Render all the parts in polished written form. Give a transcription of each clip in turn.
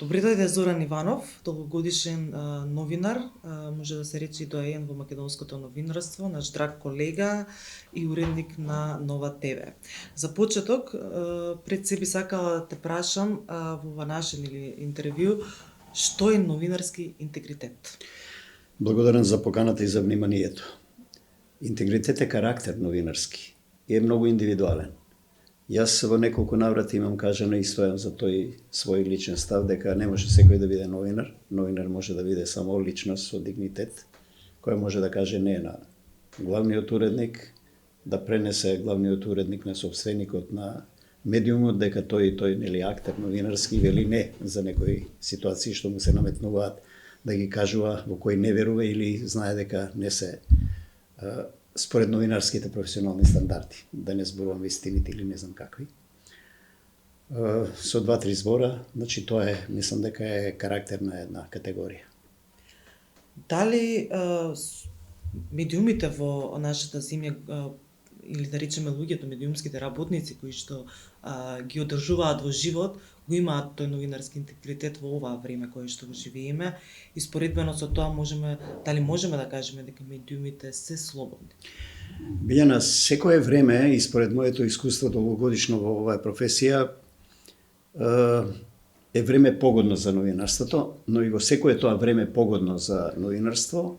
Добри дојде Зоран Иванов, долгогодишен новинар, може да се рече и доаен во македонското новинарство, наш драг колега и уредник на Нова ТВ. За почеток, пред се би сакала да те прашам во нашен или интервју, што е новинарски интегритет? Благодарам за поканата и за вниманието. Интегритет е карактер новинарски и е многу индивидуален. Јас во неколку наврати имам кажано и стојам за тој свој личен став дека не може секој да биде новинар. Новинар може да биде само личност со дигнитет, која може да каже не на главниот уредник, да пренесе главниот уредник на собственикот на медиумот дека тој нели актер новинарски вели не за некои ситуации што му се наметнуваат да ги кажува во кои не верува или знае дека не се според новинарските професионални стандарди, да не зборувам вистините или не знам какви. Со два-три збора, значи тоа е, мислам дека е карактер на една категорија. Дали медиумите во нашата земја или да речеме луѓето, медиумските работници кои што ги одржуваат во живот, го имаат тој новинарски интегритет во оваа време кое што го живееме и споредбено со тоа дали можеме да кажеме дека медиумите се слободни? Билјана, секое време и според моето искуство долгогодишно во оваа професија е време погодно за новинарството, но и во секое тоа време погодно за новинарство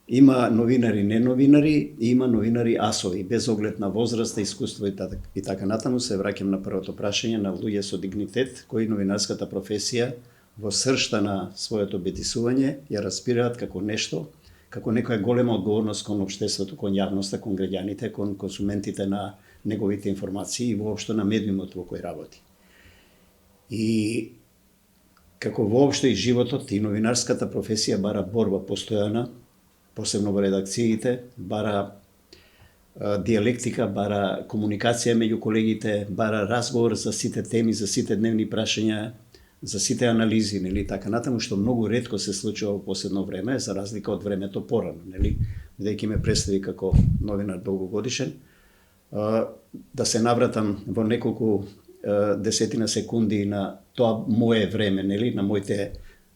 има новинари неновинари и има новинари асови, без оглед на возраст, искуство и така натаму. Се враќам на првото прашање на луѓе со дигнитет, кои новинарската професија во сршта на своето битисување ја разбираат како нешто, како некоја голема одговорност кон општеството, кон јавноста, кон граѓаните, кон консументите на неговите информации и воопшто на медиумот во кој работи. И како воопшто и животот и новинарската професија бара борба постојана, посебно во редакциите, бара диалектика, бара комуникација меѓу колегите, бара разговор за сите теми, за сите дневни прашања, за сите анализи, нели, така натаму, што многу ретко се случува во последно време, за разлика од времето порано, нели, бидејќи ме представи како новинар долгогодишен. Да се навратам во неколку десетина секунди на тоа мое време, нели, на моите,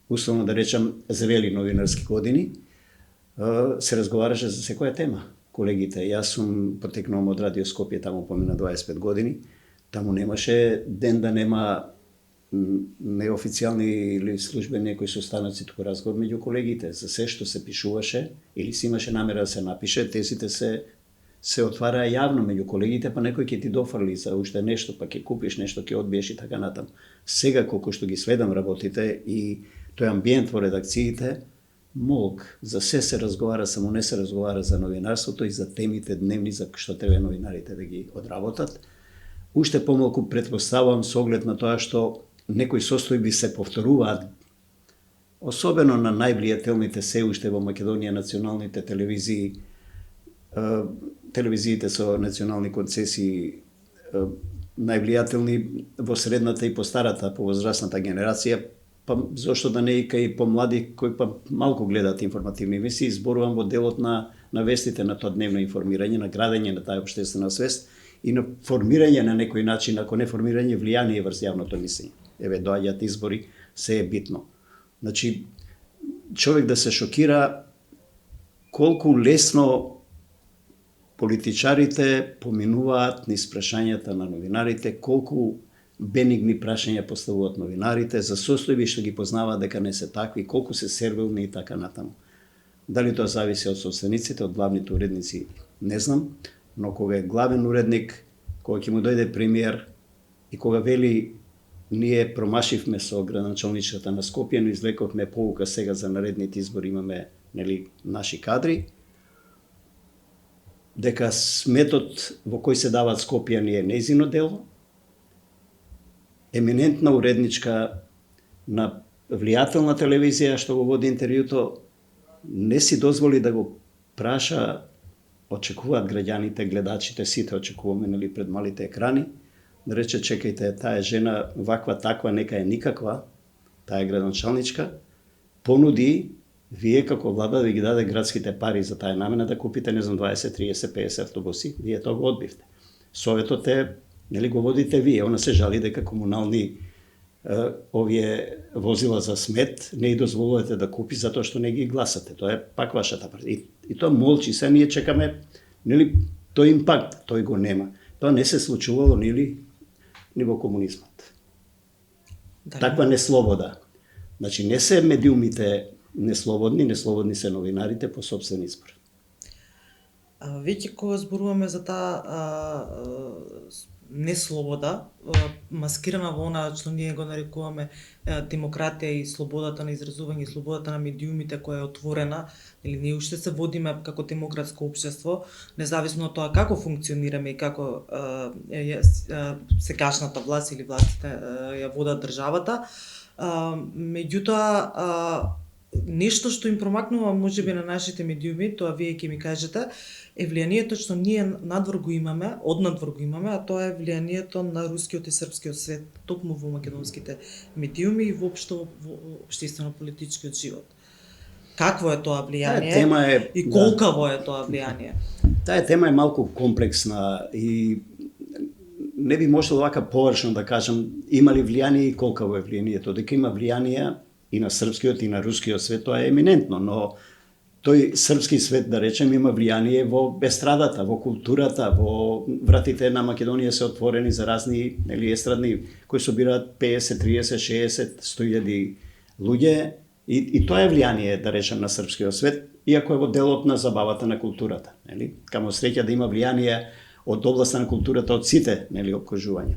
условно да речам, зрели новинарски години, се разговараше за секоја тема. Колегите, јас сум потекнувам од Радио Скопје, таму помина 25 години, таму немаше ден да нема неофицијални или службени некои состаноци, туку разговор меѓу колегите за се што се пишуваше или се имаше намера да се напише, тезите се отвараа јавно меѓу колегите, па некој ќе ти дофрли за уште нешто, па ќе купиш нешто, ќе одбиеш и така натаму. Сега колку што ги следам работите и тој амбиент во редакциите, молк, за се разговара, само не се разговара за новинарството и за темите дневни за што треба новинарите да ги одработат. Уште помалку претпоставувам со оглед на тоа што некои состојби се повторуваат, особено на највлијателните се уште во Македонија националните телевизии, телевизиите со национални концесии, највлијателни во средната и по старата, по возрастната генерација, па зошто да не и кај помлади кои па малку гледаат информативни емисии, зборувам во делот на вестите, на тоа дневно информирање, на градење на таа општествена свест и на формирање на некој начин, ако не формирање, влијание врз јавното мислење. Еве, доаѓаат избори, се е битно. Значи, човек да се шокира колку лесно политичарите поминуваат низ прашањата на новинарите, колку бенигни прашања поставуваат новинарите за состојби што ги познаваат дека не се такви, колку се сервилни и така натаму. Дали тоа зависи од собствениците, од главните уредници, не знам, но кога е главен уредник, кога ќе му дојде премиер и кога вели ние промашивме со градоначалничката на Скопје, но извлековме поука сега за наредните избори, имаме, нели, наши кадри, дека сметот во кој се даваат Скопјани е нејзино дело, еминентна уредничка на влијателна телевизија што го води интервјуто не си дозволи да го праша, очекуваат граѓаните, гледачите, сите очекуваме, нели, пред малите екрани, да рече чекајте, таа жена ваква таква нека е никаква, таа е градоначалничка, понуди вие како влада да ги даде градските пари за таа намена да купите, не знам, 20, 30, 50 автобуси, вие тоа го одбивте. Советот е, нели, го водите вие, она се жали дека комунални овие возила за смет, не ги дозволувате да купи затоа што не ги гласате. Тоа е пак вашата партија. И тоа молчи, се ние чекаме, нели, тој импакт, тој го нема. Тоа не се случувало ни во комунизмот. Таква неслобода. Значи не се медиумите неслободни, неслободни се новинарите по собствен избор. Веќе кога зборуваме за таа неслобода, маскирана во она што ние го нарекуваме демократија и слободата на изразување, и слободата на медиумите која е отворена, или ние уште се водиме како демократско општество, независно од тоа како функционираме и како сегашната власт или властите ја водат државата. Меѓутоа, нешто што им промакнува можеби на нашите медиуми, тоа вие ќе ми кажете, е влијанието што ние однадвор го имаме, а тоа е влијанието на рускиот и српскиот свет, токму во македонските медиуми и воопшто во општествено-политичкиот живот. Какво е тоа влијание и колкаво е тоа влијание? Таа тема е малку комплексна и не би можел вака површно да кажам има ли влијание и колкаво е влијанието. Дека има влијание и на српскиот и на рускиот свет, тоа е еминентно, но тој српски свет, да речем, има влијание во естрадата, во културата, во вратите на Македонија се отворени за разни естрадни кои собираат 50, 30, 60, 100.000 луѓе и тоа е влијание, да речем, на српскиот свет, иако е во делот на забавата на културата, нели? Камо среќа да има влијание од областа на културата од сите, нели, опкружувања.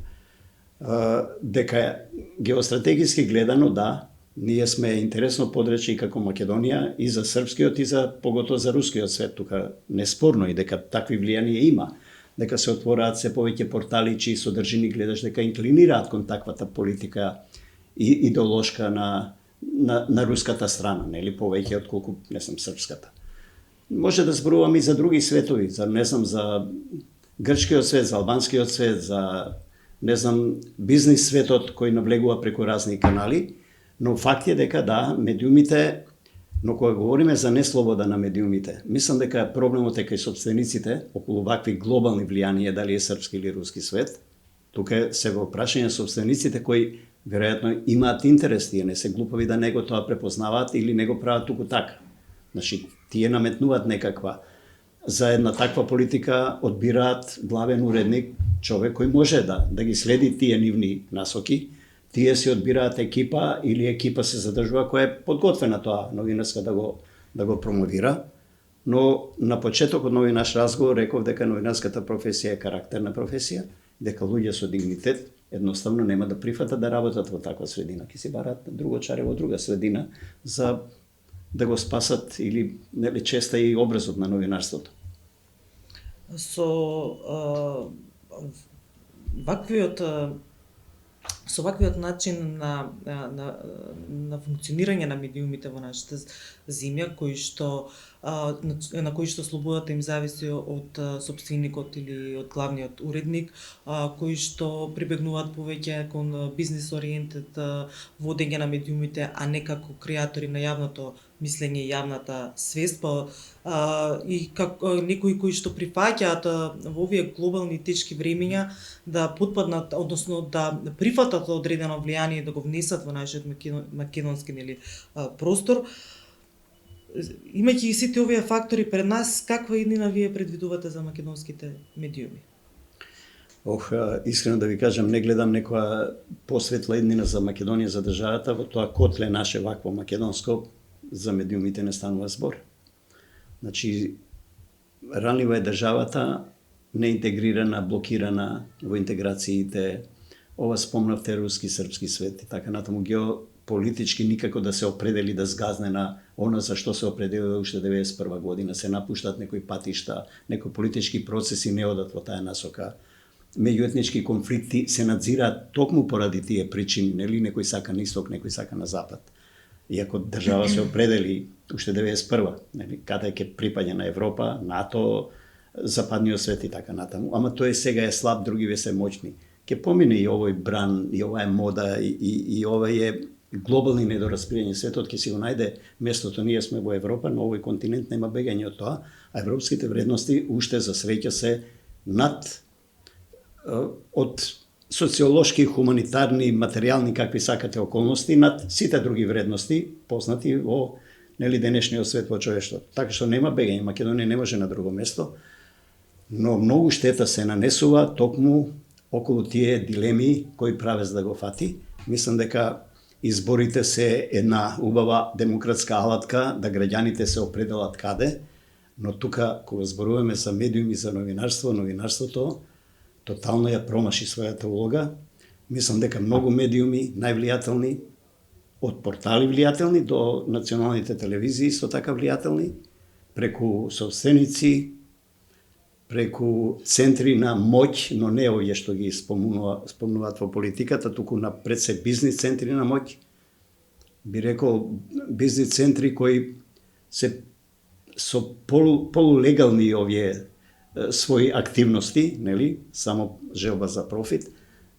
Дека геостратегиски гледано, да, ние сме интересно подрече и како Македонија и за српскиот и за поготово за рускиот свет, тука неспорно и дека такви влијанија има, дека се отвораат се повеќе портали чии содржини гледаш дека инклинираат кон таквата политика и идеолошка на руската страна, нели, повеќе отколку не знам српската. Може да зборуваме и за други светови, за не знам за грчкиот свет, за албанскиот свет, за не знам бизнис светот кој навлегува преку разни канали. Но факт е дека да, медиумите, но кога говориме за неслобода на медиумите, мислам дека проблемот е кај собствениците околу вакви глобални влијанија, дали е српски или руски свет. Тука се во прашање собствениците кои веројатно имаат интерес, тие не се глупави да него тоа препознаваат или не го прават туку така. Значи, тие наметнуваат некаква. За една таква политика одбираат главен уредник, човек кој може да ги следи тие нивни насоки. Тие се одбираат екипа или екипа се задржува која е подготвена тоа новинарска да го промовира. Но на почетокот на овој наш разговор реков дека новинарската професија е карактерна професија, дека луѓе со дигнитет едноставно нема да прифатат да работат во таква средина, ќе си барат друго чаре во друга средина за да го спасат или нели честа и образот на новинарството. Со ваквиот начин на функционирање на медиумите во нашата земја, на кои што слободата им зависи од сопственикот или од главниот уредник, кои што прибегнуваат повеќе кон бизнис ориентед водење на медиумите, а не како креатори на јавното мислење и јавната свест, и како некои кои што прифаќаат во овие глобални тешки времиња да потпаднат, односно да прифатат одредено влијание и да го внесат во нашиот македонски простор. Имајќи и сите овие фактори пред нас, каква иднина вие предвидувате за македонските медиуми? Искрено да ви кажам, не гледам некоја посветла иднина за Македонија, за државата, во тоа котле наше вакво македонско, за медиумите не станува збор. Значи, ранлива е државата, неинтегрирана, блокирана во интеграциите, ова спомнавте руски, српски свет и така натаму, геополитички никако да се определи да сгазне на она за што се определила уште 91 година, се напуштат некои патишта, некои политички процеси не одат во таа насока. Меѓуетнички конфликти се надзираат токму поради тие причини, нели, некој сака на исток, некој сака на запад. Иако држава се определи уште 91, нели, каде ќе припаѓа на Европа, НАТО, западниот свет и така натаму. Ама тој сега е слаб, другиве се моćни. Ќе помине и овој бран, и ова е мода, и ова е глобални недораспирање. Светот ќе си го најде местото. Ние сме во Европа, но овој континент нема бегање од тоа, а европските вредности уште за среќа се над од социолошки, хуманитарни, материјални, какви сакате околности над сите други вредности познати во денешниот свет во човештвото. Така што нема бегање, Македонија не може на друго место, но многу штета се нанесува токму околу тие дилеми кои правец да го фати. Мислам дека изборите се една убава демократска алатка да граѓаните се определат каде, но тука кога зборуваме за медиуми, за новинарство, новинарството тотално ја промаши својата улога. Мислам дека многу медиуми, највлијателни, од портали влијателни до националните телевизии со така влијателни, преку собственици, преку центри на моќ, но не овие што ги спомнуваат во политиката, туку напред се бизнис центри на моќ. Би рекол бизнис центри кои се со полулегални овие своји активности, нели, само желба за профит,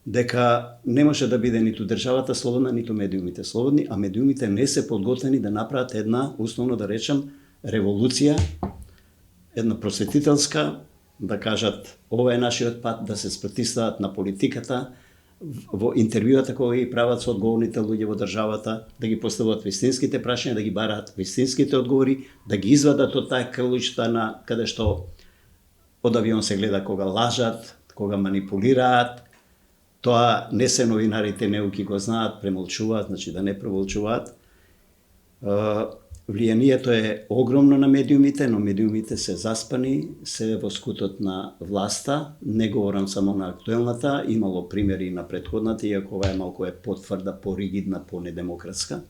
дека не може да биде ниту државата слободна, ниту медиумите слободни, а медиумите не се подготвени да направат една, условно да речем, револуција, една просветителска, да кажат ова е нашиот пат, да се спротивстават на политиката, во интервјуата кои ги прават со одговорните луѓе во државата, да ги поставуваат вистинските прашања, да ги бараат вистинските одговори, да ги извадат од таа крилишта на каде што од авион се гледа кога лажат, кога манипулираат. Тоа не се новинарите неуки го знаат, премолчуваат, значи да не премолчуваат. Влијанието е огромно на медиумите, но медиумите се заспани, се во скутот на власта. Не говорам само на актуелната, имало примери на претходната, иако ова е малку потврда, поригидна, понедемократска.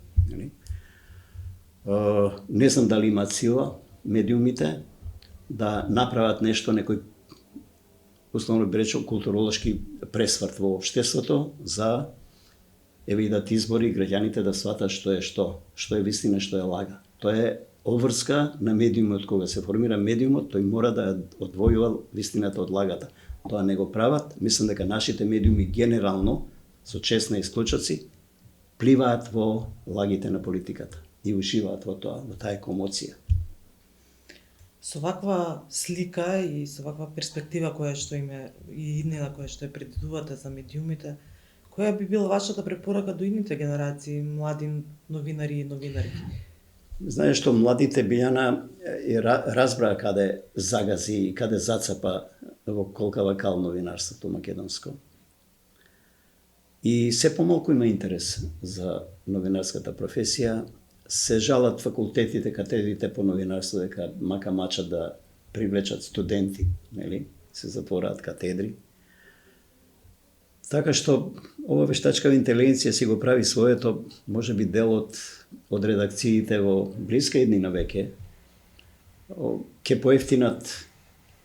Не знам дали имаат сила медиумите да направат нешто, некој условно би речел културолошки пресврт во општеството за евидат избори граѓаните да сватат што е вистина, што е лага. Тоа е обврска на медиумот, кога се формира медиумот, тој мора да одвојува вистината од лагата. Тоа не го прават. Мислам дека нашите медиуми генерално, со честни исклучоци, пливаат во лагите на политиката и уживаат во тоа, во таа комоција. Со ваква слика и со ваква перспектива која што име и иднина која што ја предвидувате за медиумите, која би била вашата препорака до идните генерации, млади новинари и новинарки? Знаеш што, младите Билјана разбраа каде загази и каде зацапа во колкава кал новинарството македонско. И се помалку има интерес за новинарската професија. Се жалат факултетите, катедрите по новинарство дека мака мачат да привлечат студенти, нели? Се затвораат катедри. Така што ова вештачкава интелигенција си го прави своето, може би дел од редакциите во блиска иднина веќе. Ке поевтинат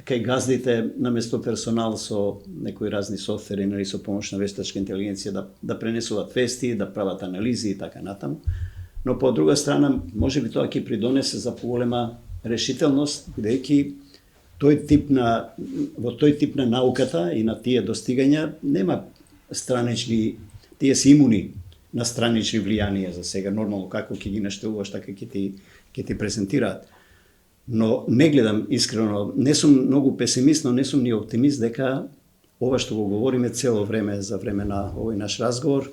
кај газдите наместо персонал со некои разни софтвери, нели, со помош на вештачка интелигенција да пренесуваат вести, да прават анализи и така натаму. Но по друга страна, може би тоа ќе придонесе за поголема решителност, бидејќи во тој тип на науката и на тие достигања нема странични, тие се имуни на странични влијанија за сега, нормално како ќе ги наштелуваш, така ќе ти презентираат. Но не гледам искрено, не сум многу песимист, но не сум ни оптимист дека ова што го говориме цело време за време на овој наш разговор,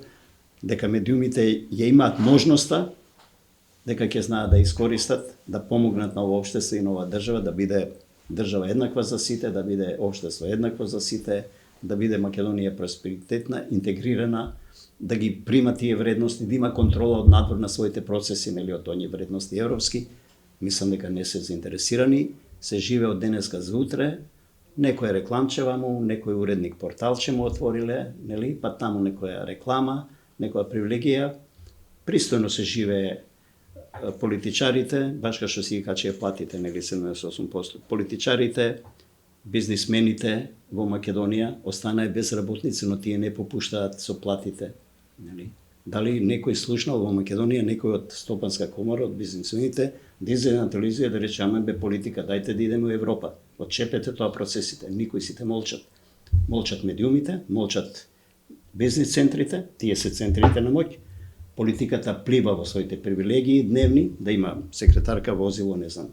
дека медиумите ја имаат можноста, дека ќе знаат да искористат, да помогнат на ова општество и на оваа држава, да биде држава еднаква за сите, да биде општество еднакво за сите, да биде Македонија просперитетна, интегрирана, да ги прима тие вредности, да има контрола од надвор на своите процеси, нели, од оние вредности европски. Мислам дека не се заинтересирани, се живе од денеска за утре, некој рекламче ваму, некој уредник порталче му отвориле, нели, па таму некоја реклама, некоја привилегија, пристојно се живее. Политичарите, баш кај што си ги качија платите, нели 78%, политичарите, бизнисмените во Македонија останаа без работници, но тие не попуштаат со платите, нели? Дали некој слушнал во Македонија, некој од Стопанска комора, од бизнисмените, да излезе на телевизија да рече, ама бе политика, дајте да идеме во Европа, отчепете тоа процесите, никој сите молчат. Молчат медиумите, молчат бизнис центрите, тие се центрите на моќ. Политиката плива во своите привилегии дневни, да има секретарка возило, не знам,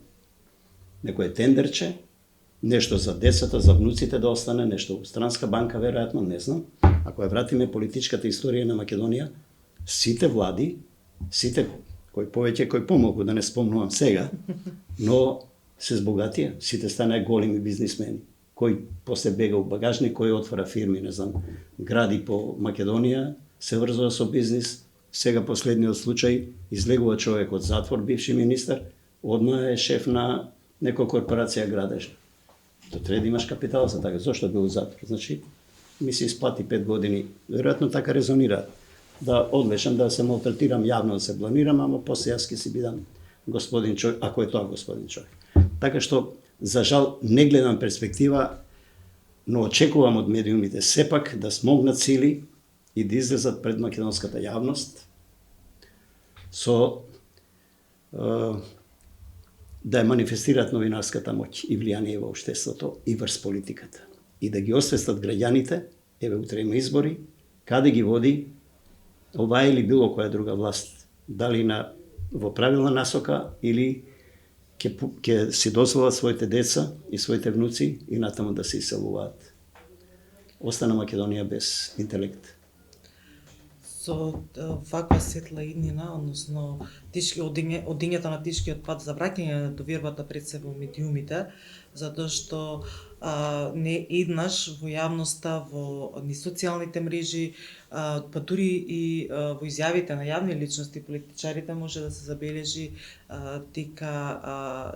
некое тендерче, нешто за децата, за внуците да остане, нешто у странска банка, веројатно, не знам. Ако ја вратиме политичката историја на Македонија, сите влади, сите кои повеќе, кои помалку, да не спомнувам сега, но се збогатија, сите станаа големи бизнисмени. Кој после бега у багажник, кој отвара фирми, не знам, гради по Македонија, се врзува со бизнис. Сега последниот случај, излегува човек од затвор, бивши министар, одма е шеф на некоја корпорација градеж. То треба да имаш капитал за така. Зошто бил у затвор? Значи, ми се исплати 5 години. Веројатно така резонира. Да одлежам, да се малтретирам јавно, да се бланирам, ама после јас ќе си бидам господин човек, ако е тоа господин човек. Така што, за жал, не гледам перспектива, но очекувам од медиумите сепак да смогнат сили и да излезат пред македонската јавност со да ја манифестираат новинарската моќ и влијание во општеството и врз политиката. И да ги освестат граѓаните, еве утре има избори, каде ги води оваа или било која друга власт, дали во правилна насока или ќе си дозволат своите деца и своите внуци и натаму да се иселуваат. Остана Македонија без интелект. Со ваква светла иднина, односно одињето на тешкиот пат за враќање на довербата пред се во медиумите, затоа што не еднаш во јавноста, во ни социјалните мрежи, па дури и во изјавите на јавни личности, политичарите, може да се забележи дека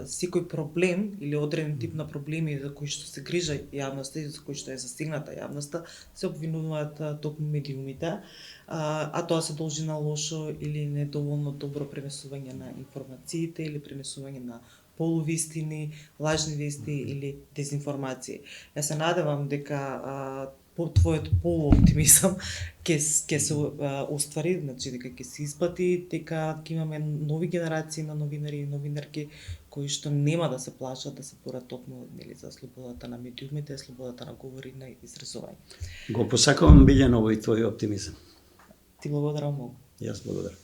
секој проблем или одреден тип на проблеми за кои што се грижа јавноста и за кои што е застигната јавноста, се обвинуваат токму медиумите, а тоа се должи на лошо или недоволно добро пренесување на информациите или пренесување на полувистини, лажни вести или дезинформации. Јас се надевам дека твојот полуоптимизам ќе се оствари, значи дека ќе се исплати, дека ќе имаме нови генерации на новинари и новинарки кои што нема да се плашат да се борат токму за слободата на медиумите, слободата на говор и на изразување. Го посакувам, Билјана, овој твој оптимизам. Ти благодарам многу. Јас благодарам.